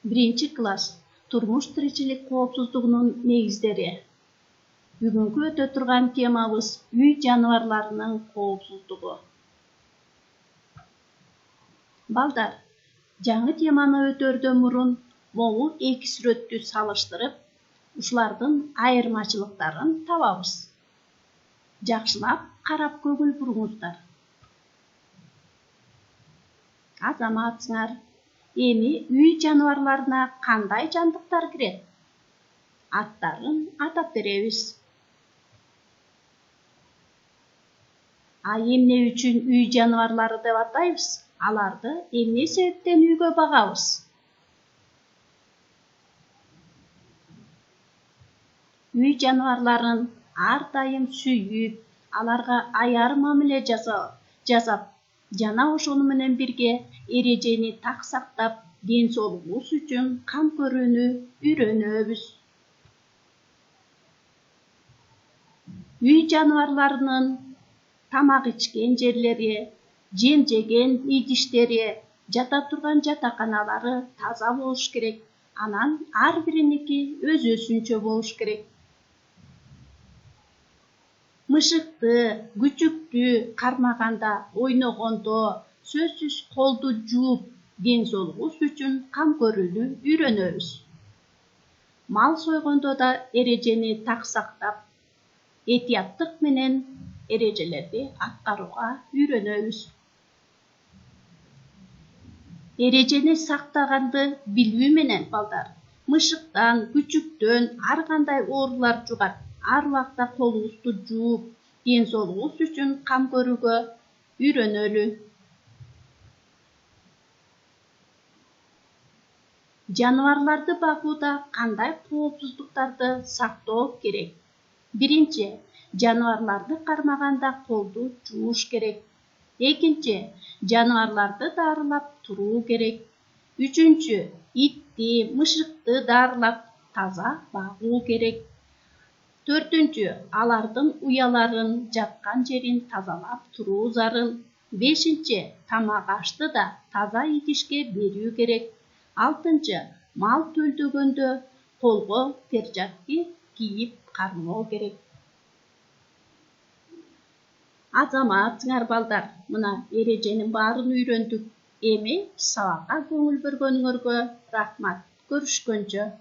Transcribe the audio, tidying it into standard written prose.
Birinci класс Turmuş tirikçilik коопсуздугунун негиздери. Бүгүнкү өтө турган темабыз үй жаныбарларынын коопсуздугу. Балдар, жаңы теманы өтөрдөн мурун могу эки сүрөттү салыштырып, ушулардын айырмачылыктарын табабыз. Жакшылап карап көңүл буруңуздар. Азаматсыңар, эми үй жаныбарларына кандай жандыктар кирет? Аттарын атап беребиз. Эмне үчүн үй жаныбарлары деп атайбыз? Аларды эмне себептен үйгө багабыз? Үй жаныбарларын ар дайым сүйүп, аларга аяр мамиле жасап, жана ошону менен бирге эрежени так сактап, ден соолугубуз үчүн кам көрүүнү үйрөнөбүз. Үй жаныбарларынын тамак ичкен жерлери, жем жеген идиштери, жата турган жатаканалары таза болуш керек. Анан ар бириники өзүнчө болуш керек. Мышыкты, күчүктү кармаганда, ойногондо сөзсүз колду жууп, ден соолугубуз үчүн кам көрүүнү үйрөнөбүз. Мал сойгондо да эрежени так сактап, этияттык менен эрежелерди аткарууга үйрөнөбүз. Эрежени сактаганды билүү менен балдар, мышыктан, күчүктөн ар кандай оорулар жугат. Ар убакта колубузду жууп, ден соолугубуз үчүн кам көрүүгө үйрөнөлү. Жаныбарларды багууда кандай коопсуздуктарды сактоо керек? Биринчи, жаныбарларды кармаганда колду жууш керек. Экинчи, жаныбарларды дарылап туруу керек. Үчүнчү, итти, мышыкты дарылап таза багуу керек. Төртүнчү, алардын уяларын, жаткан жерин тазалап туруу зарыл. Бешинчи, тамак ашты да таза идишке берүү керек. Алтынчы, мал төлдөгөндө колго перчатки кийип кармоо керек. Азаматсыңар балдар, мына эреженин баарын үйрөндүк. Эми сабакка көңүл бөлгөнүңөргө рахмат. Көрүшкөнчө.